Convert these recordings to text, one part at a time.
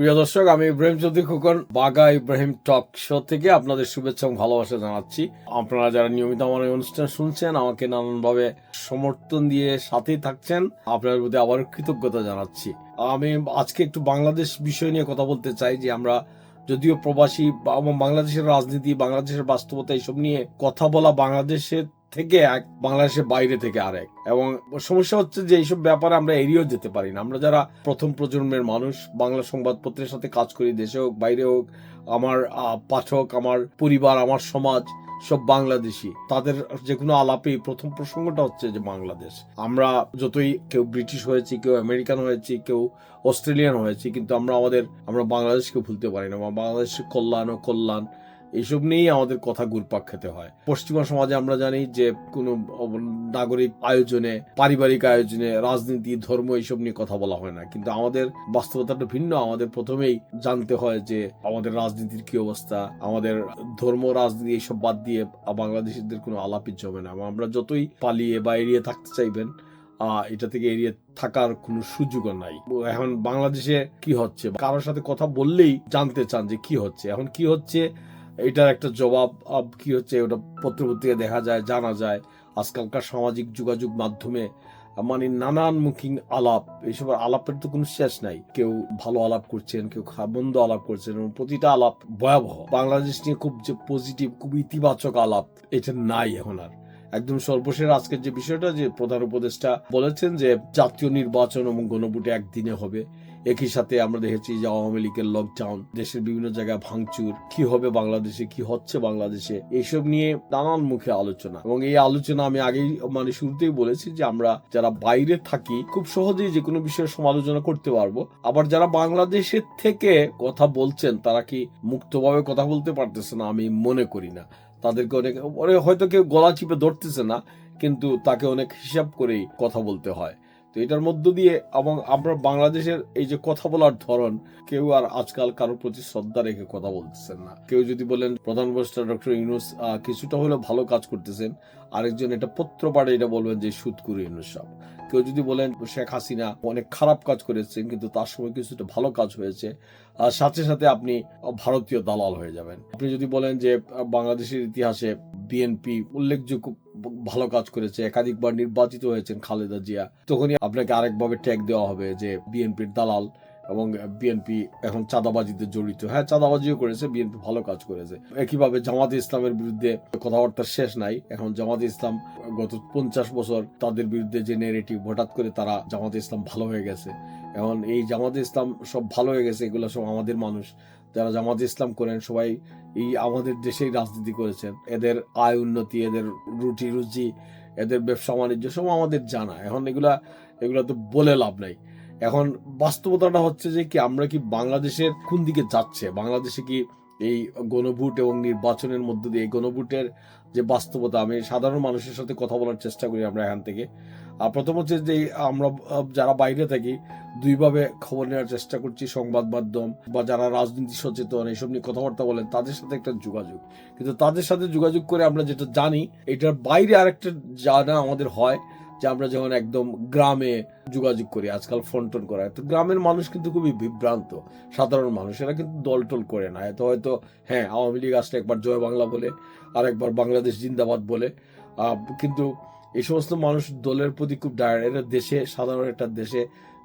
প্রিয় দর্শক, আমি ইব্রাহিম চৌধুরী খোকন বাঘা ইব্রাহিম টক শো থেকে আপনাদের শুভেচ্ছা এবং ভালোবাসা জানাচ্ছি। আপনারা যারা নিয়মিত আমার এই অনুষ্ঠান শুনছেন, আমাকে নানানভাবে সমর্থন দিয়ে সাথেই থাকছেন, আপনাদের প্রতি আবার কৃতজ্ঞতা জানাচ্ছি। আমি আজকে একটু বাংলাদেশ বিষয় নিয়ে কথা বলতে চাই যে আমরা যদিও প্রবাসী বাংলাদেশের রাজনীতি, বাংলাদেশের বাস্তবতা এইসব নিয়ে কথা বলা বাংলাদেশের থেকে এক, বাংলাদেশের বাইরে থেকে আরেক। এবং সমস্যা হচ্ছে যে এইসব ব্যাপারে আমরা এড়িয়েও যেতে পারি না। আমরা যারা প্রথম প্রজন্মের মানুষ, বাংলা সংবাদপত্রের সাথে কাজ করি, দেশে হোক বাইরে হোক, আমার পাঠক, আমার পরিবার, আমার সমাজ সব বাংলাদেশি, তাদের যে কোনো আলাপেই প্রথম প্রসঙ্গটা হচ্ছে যে বাংলাদেশ। আমরা যতই কেউ ব্রিটিশ হয়েছি, কেউ আমেরিকান হয়েছি, কেউ অস্ট্রেলিয়ান হয়েছি, কিন্তু আমরা বাংলাদেশকে ভুলতে পারি না। বাংলাদেশের কল্যাণ ও কল্যাণ এইসব নিয়েই আমাদের কথা ঘুরপাক খেতে হয়। পশ্চিমা সমাজে আমরা জানি যে কোনো নাগরিক আয়োজনে, পারিবারিক আয়োজনে রাজনীতি, ধর্ম এইসব নিয়ে কথা বলা হয় না, কিন্তু আমাদের বাস্তবতাটা ভিন্ন। আমাদের প্রথমেই জানতে হয় যে আমাদের রাজনীতির কি অবস্থা, আমাদের ধর্ম রাজনীতি এইসব বাদ দিয়ে বাংলাদেশিদের কোনো আলাপই জমে না। আমরা যতই পালিয়ে বা এড়িয়ে থাকতে চাইবেন, এটা থেকে এড়িয়ে থাকার কোনো সুযোগও নাই। এখন বাংলাদেশে কি হচ্ছে, কারোর সাথে কথা বললেই জানতে চান যে কি হচ্ছে, এখন কি হচ্ছে, এটার একটা জবাব কি হচ্ছে ওটা পত্রপত্রিকায় দেখা যায়, জানা যায়। আজকালকার সামাজিক যোগাযোগ মাধ্যমে মানে নানানমুখী আলাপ, এইসব আলাপের তো কোনো শেষ নাই। কেউ ভালো আলাপ করছেন, কেউ মন্দ আলাপ করছেন, এবং প্রতিটা আলাপ ভয়াবহ। বাংলাদেশ নিয়ে খুব যে পজিটিভ, খুব ইতিবাচক আলাপ এটা নাই এখন আর। একদম সর্বশেষ আজকের যে বিষয়টা, যে প্রধান উপদেষ্টা বলেছেন যে জাতীয় নির্বাচন এবং গণভোট একদিনে হবে। একই সাথে আমরা দেখেছি যে আওয়ামী লীগের লকডাউন, দেশের বিভিন্ন জায়গায় ভাঙচুর, কি হবে বাংলাদেশে, কি হচ্ছে বাংলাদেশে, এইসব নিয়ে নানান মুখে আলোচনা। এবং এই আলোচনা আমি আগেই শুরুতেই বলেছি যে আমরা যারা বাইরে থাকি খুব সহজেই যে কোনো বিষয়ে সমালোচনা করতে পারবো। আবার যারা বাংলাদেশের থেকে কথা বলছেন তারা কি মুক্তভাবে কথা বলতে পারতেছে না? আমি মনে করি না। তাদেরকে হয়তো কেউ গলা চিপে ধরতেছে না, কিন্তু তাকে অনেক হিসাব করেই কথা বলতে হয়। তো এটার মধ্য দিয়ে এবং আমরা বাংলাদেশের এই যে কথা বলার ধরন, কেউ আর আজকাল কারোর প্রতি শ্রদ্ধা রেখে কথা বলতেছেন না। কেউ যদি বলেন প্রধান উপদেষ্টা ডক্টর ইউনূস কিছুটা হলেও ভালো কাজ করতেছেন, আরেকজন এটা পত্র পাঠে এটা বলবেন যে সুদখোর ইউনূস সাহেব। কেউ যদি বলেন শেখ হাসিনা অনেক খারাপ কাজ করেছেন, কিন্তু তার সময় কিছুটা ভালো কাজ হয়েছে, সাথে সাথে আপনি ভারতীয় দালাল হয়ে যাবেন। আপনি যদি বলেন যে বাংলাদেশের ইতিহাসে বিএনপি উল্লেখযোগ্য ভালো কাজ করেছে, একাধিকবার নির্বাচিত হয়েছেন খালেদা জিয়া, তখনই আপনাকে আরেকভাবে ট্যাগ দেওয়া হবে যে বিএনপির দালাল এবং বিএনপি এখন চাঁদাবাজিতে জড়িত। হ্যাঁ, চাঁদাবাজিও করেছে, বিএনপি ভালো কাজ করেছে। একইভাবে জামাতে ইসলামের বিরুদ্ধে কথাবার্তার শেষ নাই। এখন জামাতে ইসলাম গত 50 বছর তাদের বিরুদ্ধে যে নেগেটিভ, হঠাৎ করে তারা জামাতে ইসলাম ভালো হয়ে গেছে। এখন এই জামাতে ইসলাম সব ভালো হয়ে গেছে, এগুলো সব আমাদের মানুষ যারা জামাতে ইসলাম করেন, সবাই এই আমাদের দেশেই রাজনীতি করেছেন। এদের আয় উন্নতি, এদের রুটি রুজি, এদের ব্যবসা বাণিজ্য সব আমাদের জানা। এখন এগুলা তো বলে লাভ নাই। এখন বাস্তবতাটা হচ্ছে যে কি আমরা কি বাংলাদেশের কোন দিকে যাচ্ছে, বাংলাদেশে কি এই গণভোট এবং নির্বাচনের মধ্য দিয়ে এই গণভোটের যে বাস্তবতা, আমি সাধারণ মানুষের সাথে কথা বলার চেষ্টা করি আমরা এখান থেকে। প্রথম হচ্ছে যে আমরা যারা বাইরে থাকি দুইভাবে খবর নেওয়ার চেষ্টা করছি, সংবাদ মাধ্যম বা যারা রাজনীতি সচেতন এইসব নিয়ে কথাবার্তা বলেন তাদের সাথে একটা যোগাযোগ। কিন্তু তাদের সাথে যোগাযোগ করে আমরা যেটা জানি, এটার বাইরে আরেকটা জানা আমাদের হয় যে আমরা যখন একদম গ্রামে যোগাযোগ করি, আজকাল ফোন টোন করা হয়, তো গ্রামের মানুষ কিন্তু খুবই বিভ্রান্ত। সাধারণ মানুষ এরা কিন্তু দল টল করে না। এত হয়তো হ্যাঁ, আওয়ামী লীগ আসলে একবার জয় বাংলা বলে, আর একবার বাংলাদেশ জিন্দাবাদ বলে, কিন্তু এই সমস্ত মানুষ দলের প্রতি খুব ডায়ার। এরা দেশে, সাধারণ একটা দেশে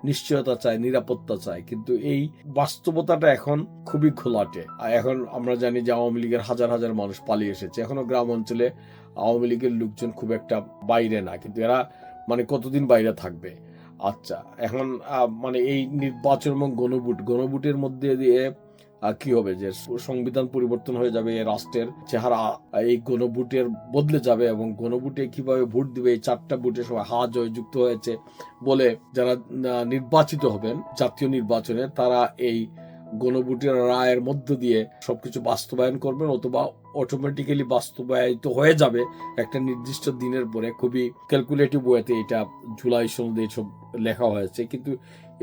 নিশ্চয়তা চায়, নিরাপত্তা চায়, কিন্তু এই বাস্তবতাটা এখন খুবই ঘোলাটে। এখন আমরা জানি যে আওয়ামী লীগের হাজার হাজার মানুষ পালিয়ে এসেছে। এখনো গ্রাম অঞ্চলে আওয়ামী লীগের লোকজন খুব একটা বাইরে না, কিন্তু এরা কতদিন বাইরে থাকবে? আচ্ছা, এখন এই নির্বাচন এবং গণভোটের মধ্যে দিয়ে কি হবে, যে সংবিধান পরিবর্তন হয়ে যাবে, রাষ্ট্রের চেহারা এই গণভোটের বদলে যাবে, এবং গণভোটে কিভাবে ভোট দিবে, এই 4টা ভোটের সময় হা জয় যুক্ত হয়েছে বলে যারা নির্বাচিত হবেন জাতীয় নির্বাচনে, তারা এই গণভোটের রায়ের মধ্য দিয়ে সবকিছু বাস্তবায়ন করবেন, অথবা অটোমেটিক্যালি বাস্তবায়িত হয়ে যাবে একটা নির্দিষ্ট দিনের পরে। খুবই ক্যালকুলেটিভ ওয়েতে এটা জুলাই সনদে এইসব লেখা হয়েছে, কিন্তু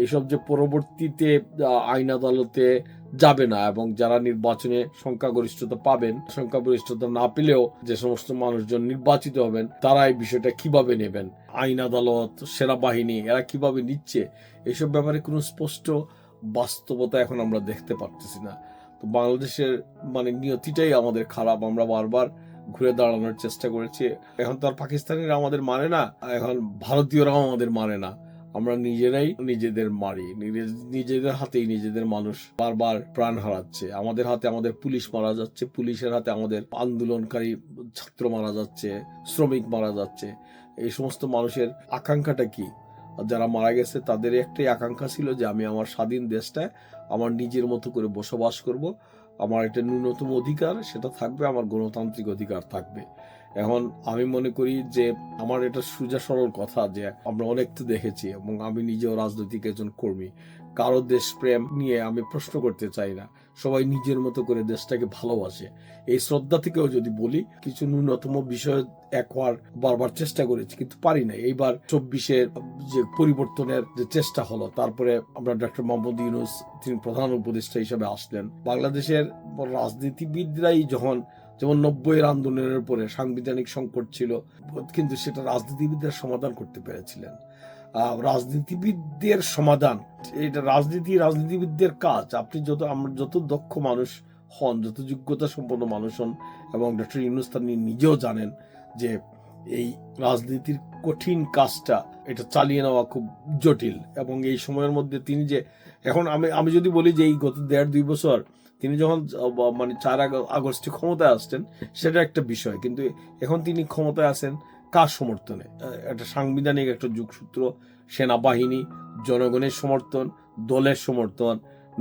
এসব যে পরবর্তীতে আইন আদালতে যাবে না, এবং যারা নির্বাচনে সংখ্যাগরিষ্ঠতা পাবেন, সংখ্যাগরিষ্ঠতা না পেলেও যে সমস্ত মানুষজন নির্বাচিত হবেন, তারা এই বিষয়টা কিভাবে নেবেন, আইন আদালত, সেনাবাহিনী এরা কিভাবে নিচ্ছে, এইসব ব্যাপারে কোনো স্পষ্ট বাস্তবতা এখন আমরা দেখতে পারতেছি না। তো বাংলাদেশের মানে নিয়তিটাই আমাদের খারাপ। আমরা বারবার ঘুরে দাঁড়ানোর চেষ্টা করেছি। এখন তো আর পাকিস্তানিরা আমাদের মানে না, এখন ভারতীয়রাও আমাদের মানে না। আমরা নিজেরাই নিজেদের মারি, নিজেদের হাতেই নিজেদের মানুষ বারবার প্রাণ হারাচ্ছে। আমাদের হাতে আমাদের পুলিশ মারা যাচ্ছে, পুলিশের হাতে আমাদের আন্দোলনকারী ছাত্র মারা যাচ্ছে, শ্রমিক মারা যাচ্ছে। এই সমস্ত মানুষের আকাঙ্ক্ষাটা কি? যারা মারা গেছে তাদের একটাই আকাঙ্ক্ষা ছিল যে আমি আমার স্বাধীন দেশটায় আমার নিজের মতো করে বসবাস করব, আমার একটা ন্যূনতম অধিকার সেটা থাকবে, আমার গণতান্ত্রিক অধিকার থাকবে। এখন আমি মনে করি যে আমার এটা সোজা সরল কথা যে আমরা অনেক তো দেখেছি, এবং আমি নিজেও রাজনৈতিক একজন কর্মী। কারো দেশপ্রেম নিয়ে আমি প্রশ্ন করতে চাই না, সবাই নিজের মতো করে দেশটাকে ভালোবাসে। এই শ্রদ্ধা থেকেও যদি বলি, কিছু ন্যূনতম বিষয় একবার বারবার চেষ্টা করেছি কিন্তু পারি না। এইবার 24-এর যে পরিবর্তনের যে চেষ্টা হলো, তারপরে আমরা ডক্টর মোহাম্মদ ইউনূস তিনি প্রধান উপদেষ্টা হিসেবে আসলেন। বাংলাদেশের রাজনীতিবিদরাই যেমন 90-এর আন্দোলনের পরে সাংবিধানিক সংকট ছিল, কিন্তু সেটা রাজনীতিবিদরা সমাধান করতে পেরেছিলেন। রাজনীতিবিদদের সমাধান, এটা রাজনীতিবিদদের কাজ। আপনি আমরা যত দক্ষ মানুষ হন, যত যোগ্যতা সম্পন্ন মানুষ হন, এবং ডক্টর ইউনূস তিনি নিজেও জানেন যে এই রাজনীতির কঠিন কাজটা এটা চালিয়ে নেওয়া খুব জটিল। এবং এই সময়ের মধ্যে তিনি যে এখন আমি যদি বলি যে এই গত 1.5-2 বছর তিনি যখন মানে 4 আগস্টে ক্ষমতায় আসছেন, সেটা একটা বিষয়, কিন্তু এখন তিনি ক্ষমতায় আছেন কার সমর্থনে? একটা সাংবিধানিক একটা যোগসূত্র, সেনাবাহিনী, জনগণের সমর্থন, দলের সমর্থন,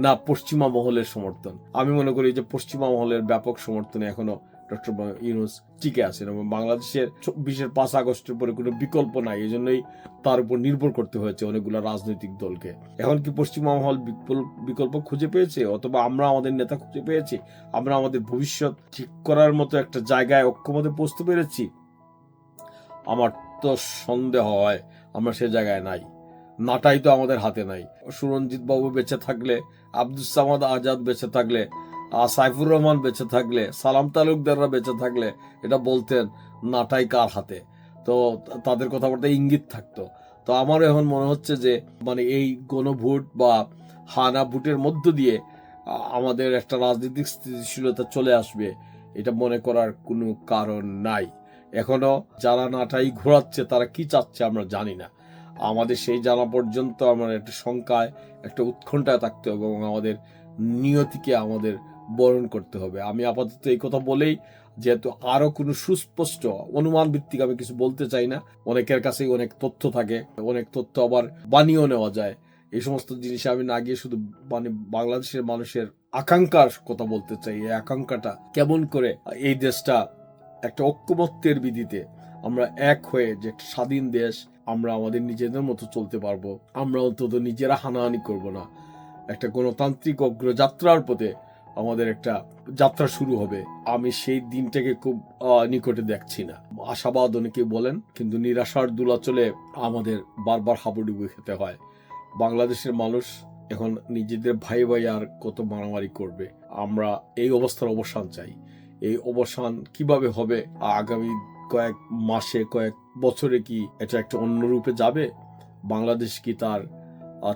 না পশ্চিমা মহলের সমর্থন? আমি মনে করি যে পশ্চিমা মহলের ব্যাপক সমর্থনে এখনো ডক্টর ইউনূস টিকে আছেন, এবং বাংলাদেশের 24-এর 5 আগস্টের পরে কোনো বিকল্প নাই। এই জন্যই তার উপর নির্ভর করতে হয়েছে অনেকগুলো রাজনৈতিক দলকে। এখন কি পশ্চিমা মহল বিকল্প খুঁজে পেয়েছে, অথবা আমরা আমাদের নেতা খুঁজে পেয়েছি? আমরা আমাদের ভবিষ্যৎ ঠিক করার মতো একটা জায়গায় ঐক্যমতে পৌঁছতে পেরেছি? আমার তো সন্দেহ হয় আমরা সে জায়গায় নাই। নাটাই তো আমাদের হাতে নাই। সুরঞ্জিত বাবু বেঁচে থাকলে, আব্দুস সামাদ আজাদ বেঁচে থাকলে, সাইফুর রহমান বেঁচে থাকলে, সালাম তালুকদাররা বেঁচে থাকলে এটা বলতেন নাটাই কার হাতে, তো তাদের কথাবার্তা ইঙ্গিত থাকতো। তো আমার এখন মনে হচ্ছে যে মানে এই গণভোট বা হানা ভোটের মধ্য দিয়ে আমাদের একটা রাজনৈতিক স্থিতিশীলতা চলে আসবে, এটা মনে করার কোনো কারণ নাই। এখনো যারা নাটাই ঘোরাচ্ছে তারা কি চাচ্ছে আমরা জানি না। আমাদের সেই জানা পর্যন্ত আমরা একটা শঙ্কায়, একটা উৎকণ্ঠায় থাকতে হবে, এবং আমাদের নিয়তিকে আমাদের বরণ করতে হবে। আমি আপাতত এই কথা বলেই, যেহেতু আরো কোনো সুস্পষ্ট অনুমান ভিত্তিক আমি কিছু বলতে চাই না। অনেকের কাছেই অনেক তথ্য থাকে, অনেক তথ্য আবার বানিয়েও নেওয়া যায়। এই সমস্ত জিনিসে আমি না গিয়ে শুধু মানে বাংলাদেশের মানুষের আকাঙ্ক্ষার কথা বলতে চাই। এই আকাঙ্ক্ষাটা কেমন করে এই দেশটা একটা ঐক্যমত্যের বিধিতে আমরা এক হয়ে যে একটা স্বাধীন দেশ, আমরা আমাদের নিজেদের মতো চলতে পারবো, আমরা অন্তত নিজেরা হানাহানি করব না, একটা গণতান্ত্রিক অগ্রযাত্রার পথে আমাদের একটা যাত্রা শুরু হবে। আমি সেই দিনটাকে খুব নিকটে দেখছি না। আশাবাদ অনেকে বলেন, কিন্তু নিরাশার দোলাচলে আমাদের বারবার হাবুডুবু খেতে হয়। বাংলাদেশের মানুষ এখন নিজেদের ভাই ভাই আর কত মারামারি করবে? আমরা এই অবস্থার অবসান চাই। এই অবসান কিভাবে হবে? আগামী কয়েক মাসে, কয়েক বছরে কি এটা একটা অন্য রূপে যাবে? বাংলাদেশ কি তার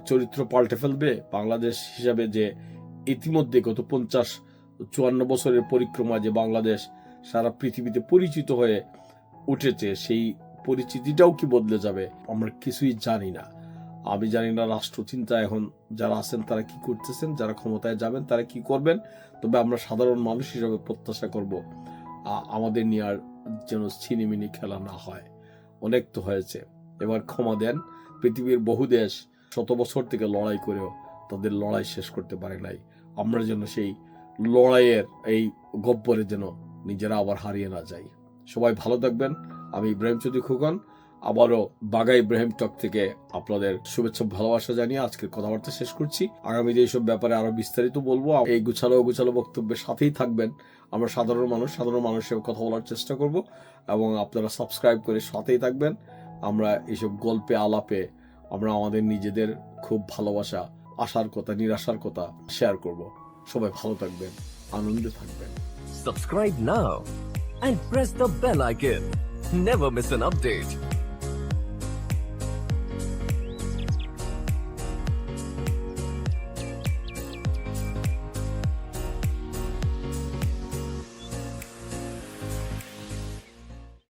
চরিত্র পাল্টে ফেলবে? বাংলাদেশ হিসাবে যে ইতিমধ্যে গত 50-54 বছরের পরিক্রমা যে বাংলাদেশ সারা পৃথিবীতে পরিচিত হয়ে উঠেছে, সেই পরিচিতিটাও কি বদলে যাবে? আমরা কিছুই জানি না। আমি জানি না রাষ্ট্রচিন্তা এখন যারা আছেন তারা কি করতেছেন, যারা ক্ষমতায় যাবেন তারা কি করবেন। তবে আমরা সাধারণ মানুষ হিসাবে প্রত্যাশা করব আমাদের নিয়ে আর যেন ছিনিমিনি খেলা না হয়। অনেক তো হয়েছে, এবার ক্ষমা দেন। পৃথিবীর বহু দেশ 100 বছর থেকে লড়াই করেও তাদের লড়াই শেষ করতে পারে নাই। আমরা যেন সেই লড়াইয়ের এই গব্বরে যেন নিজেরা আবার হারিয়ে না যাই। সবাই ভালো থাকবেন। আমি ইব্রাহিম চৌধুরী খোকন, আবারও বাঘা ইব্রাহিম টক থেকে আপনাদের শুভেচ্ছা ভালোবাসা জানিয়ে আজকের কথাবার্তা শেষ করছি। আগামীতে এইসব ব্যাপারে আরো বিস্তারিত বলবো। এই গুছালো বক্তব্যের সাথেই থাকবেন। আমরা সাধারণ মানুষের কথা বলার চেষ্টা করব, এবং আপনারা সাবস্ক্রাইব করে সাথেই থাকবেন। আমরা এইসব গল্পে আলাপে আমরা আমাদের নিজেদের খুব ভালোবাসা, আশার কথা, নিরাশার কথা শেয়ার করব। সবাই ভালো থাকবেন, আনন্দে থাকবেন। Subscribe now and press the bell icon. Never miss an update.